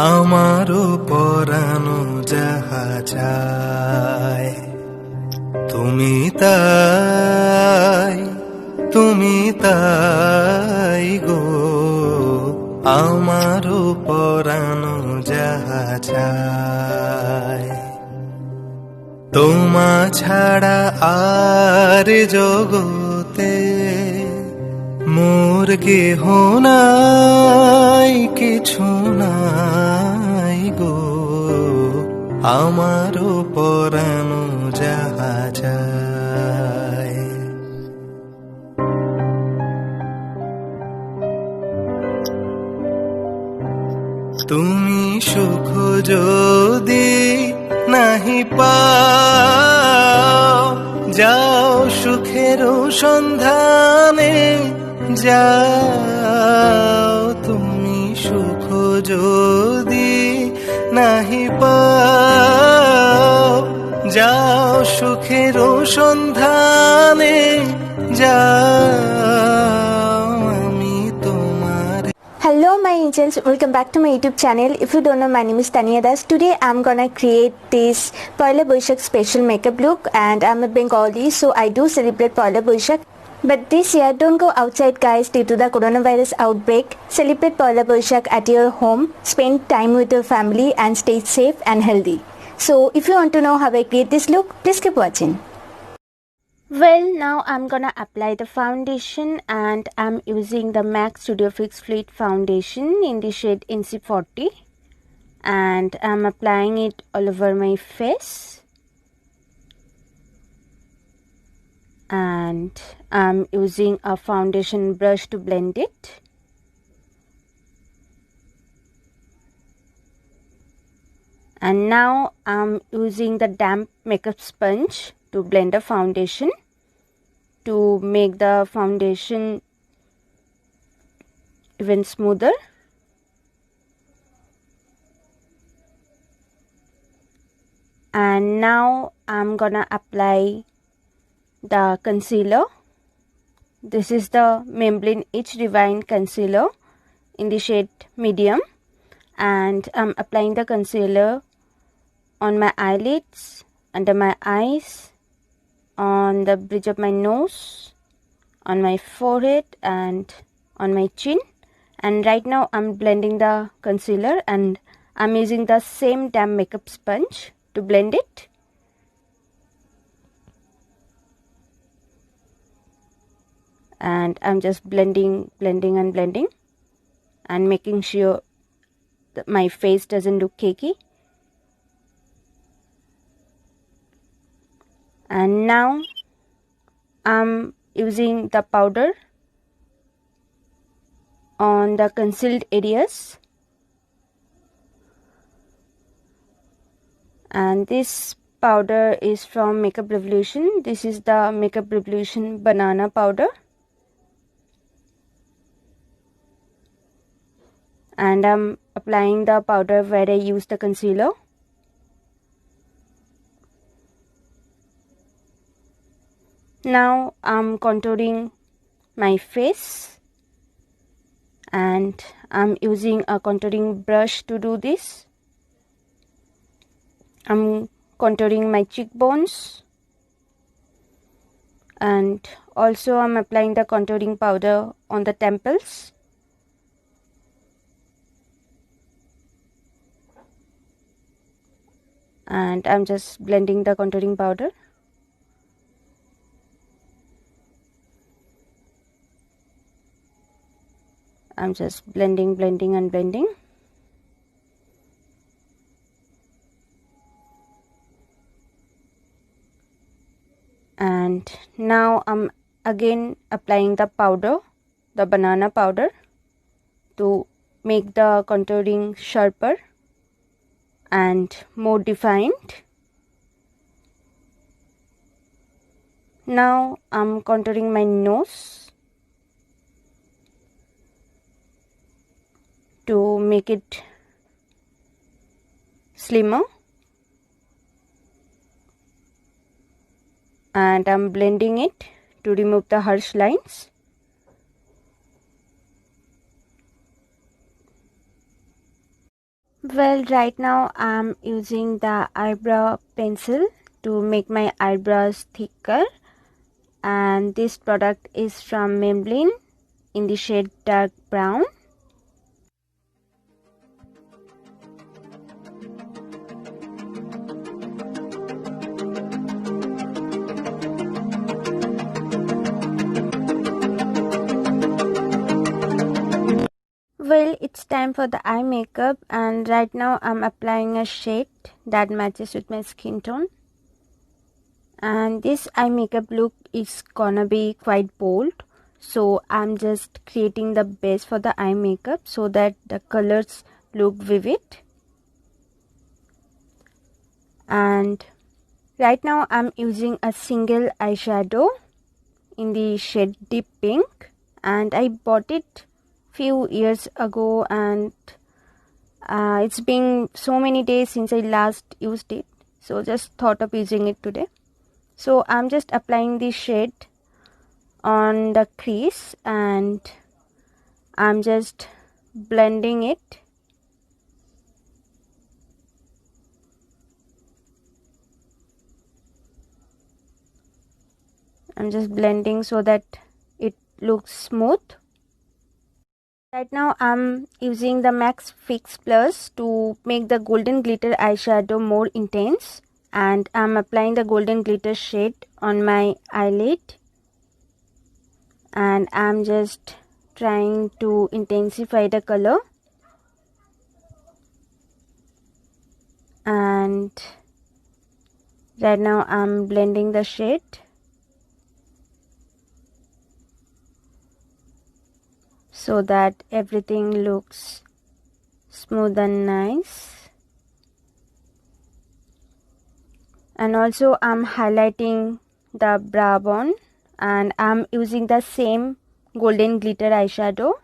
আমারও পরানো যাহা চায় তুমি তাই গো, আমারও পরানো যাহা চায়। তোমা ছাড়া আর জগতে মোর কেহ নাই, কিছু নাই গো, আমারও পরানো যাহা চায়। তুমি সুখ যদি নাহি পাও, যাও সুখের সন্ধানে যাও। তুমি সুখ যদি নাহি পাও, যাও সুখের সন্ধানে যাও। আমি তোমার Hello my angels, welcome back to my YouTube channel. If you don't know, my name is Tania. Today I'm gonna create this Pohela Boishakh special makeup look, and I'm a Bengali, so I do celebrate Pohela Boishakh. But this year, don't go outside guys due to the coronavirus outbreak. Celebrate Pohela Boishakh at your home, spend time with your family and stay safe and healthy. So if you want to know how I create this look, please keep watching. Well, now I'm gonna apply the foundation, and I'm using the MAC Studio Fix Fleet foundation in the shade NC40, and I'm applying it all over my face, and I'm using a foundation brush to blend it. And now I'm using the damp makeup sponge to blend the foundation to make the foundation even smoother. And now I'm gonna apply the concealer. This is the Maybelline H Divine concealer in the shade medium, and I'm applying the concealer on my eyelids, under my eyes, on the bridge of my nose, on my forehead and on my chin. And right now I'm blending the concealer, and I'm using the same damp makeup sponge to blend it. And I'm just blending and making sure that my face doesn't look cakey. And now I'm using the powder on the concealed areas, and this powder is from Makeup Revolution. This is the Makeup Revolution banana powder, and I'm applying the powder where I use the concealer. Now I'm contouring my face, and I'm using a contouring brush to do this. I'm contouring my cheekbones, and also I'm applying the contouring powder on the temples. And I'm just blending the contouring powder. I'm just blending and blending. And now I'm again applying the powder, the banana powder, to make the contouring sharper and more defined. Now I'm contouring my nose to make it slimmer, and I'm blending it to remove the harsh lines. Well, right now I'm using the eyebrow pencil to make my eyebrows thicker, and this product is from Maybelline in the shade dark brown. Well, it's time for the eye makeup, and right now I'm applying a shade that matches with my skin tone. And this eye makeup look is gonna be quite bold, so I'm just creating the base for the eye makeup so that the colors look vivid. And right now I'm using a single eyeshadow in the shade deep pink, and I bought it few years ago, and it's been so many days since I last used it, so just thought of using it today. So I'm just applying the shade on the crease and I'm just blending it. I'm just blending so that it looks smooth. Right now I'm using the Max Fix Plus to make the golden glitter eyeshadow more intense, and I'm applying the golden glitter shade on my eyelid, and I'm just trying to intensify the color. And right now I'm blending the shade. So that everything looks smooth and nice. And also I'm highlighting the brow bone, and I'm using the same golden glitter eyeshadow.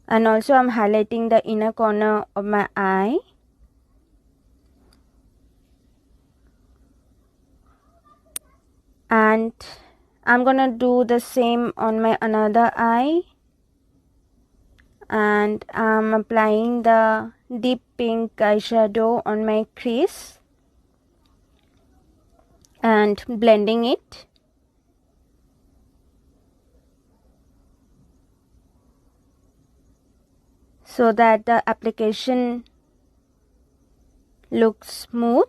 And also I'm highlighting the inner corner of my eye. And I'm gonna do the same on my another eye. And I'm applying the deep pink eyeshadow on my crease and blending it. So that the application looks smooth.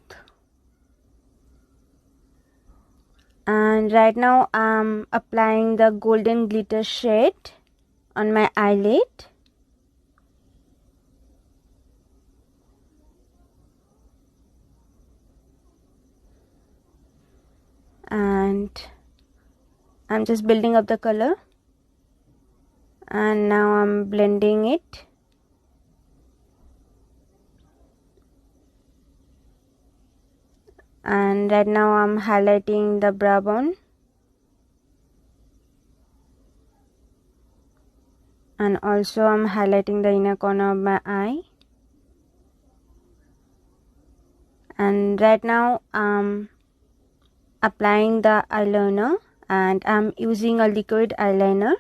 And right now I'm applying the golden glitter shade on my eyelid. And I'm just building up the color, and now I'm blending it. And right now I'm highlighting the brow bone, and also I'm highlighting the inner corner of my eye. And right now I'm applying the eyeliner, and I'm using a liquid eyeliner.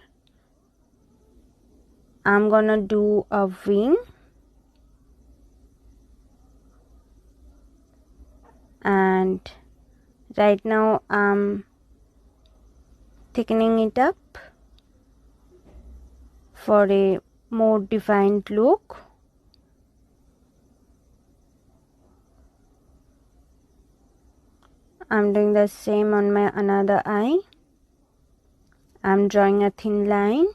I'm gonna do a wing, and right now I'm thickening it up for a more defined look. I'm doing the same on my another eye. I'm drawing a thin line,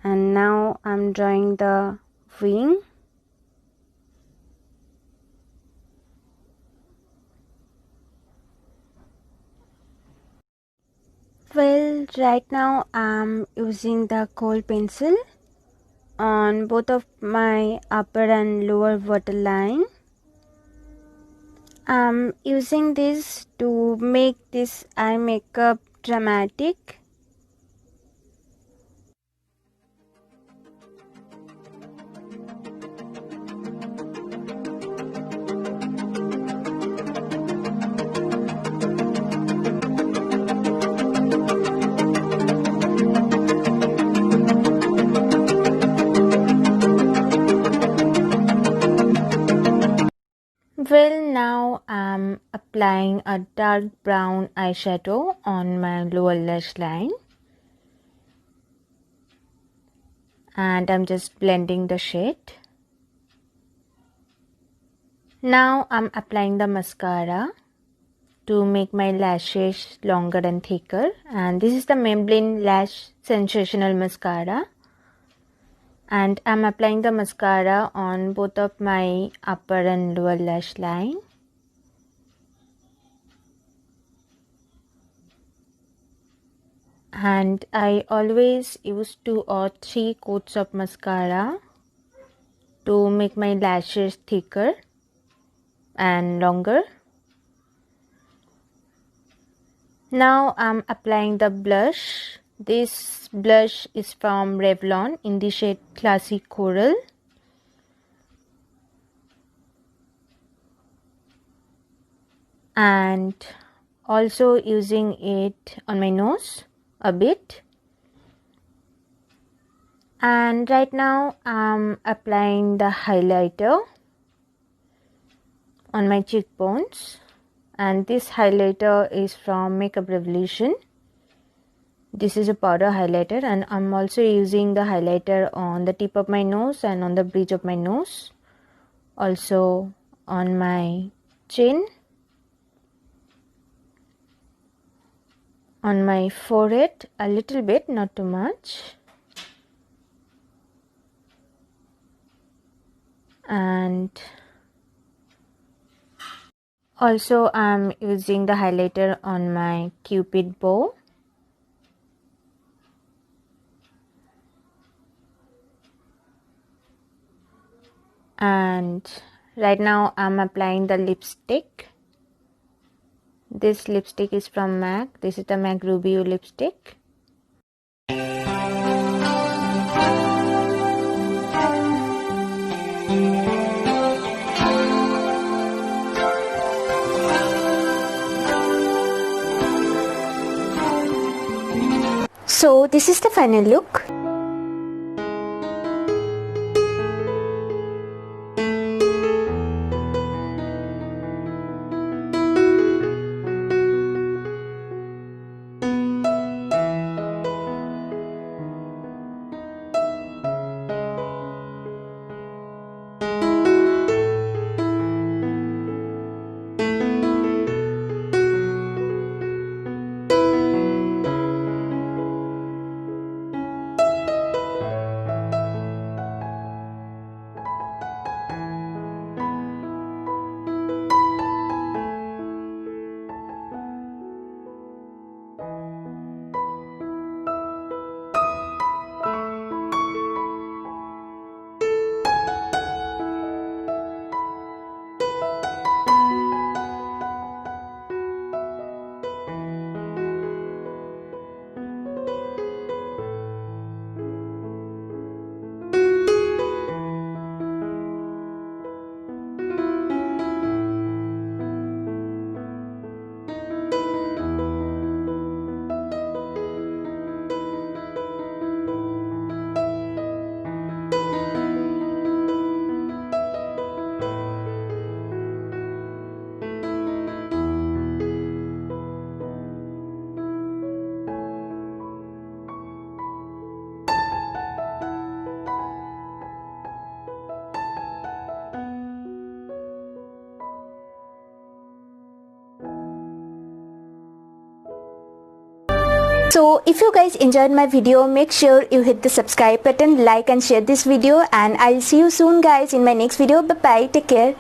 and now I'm drawing the wing. Well, right now I'm using the kohl pencil on both of my upper and lower waterline. I'm using this to make this eye makeup dramatic. applying a dark brown eyeshadow on my lower lash line, and I'm just blending the shade. Now I'm applying the mascara to make my lashes longer and thicker, and this is the Maybelline Lash Sensational Mascara, and I'm applying the mascara on both of my upper and lower lash line. And I always use 2 or 3 coats of mascara to make my lashes thicker and longer. Now I'm applying the blush. This blush is from Revlon in the shade Classy Coral. And also using it on my nose a bit. And right now I'm applying the highlighter on my cheekbones, and this highlighter is from Makeup Revolution. This is a powder highlighter, and I'm also using the highlighter on the tip of my nose and on the bridge of my nose, also on my chin, on my forehead a little bit, not too much, and also I'm using the highlighter on my cupid bow. And right now I'm applying the lipstick. This lipstick is from MAC. This is the MAC Rubio lipstick. So this is the final look. So if you guys enjoyed my video, make sure you hit the subscribe button, like and share this video, and I'll see you soon guys in my next video. Bye bye, take care.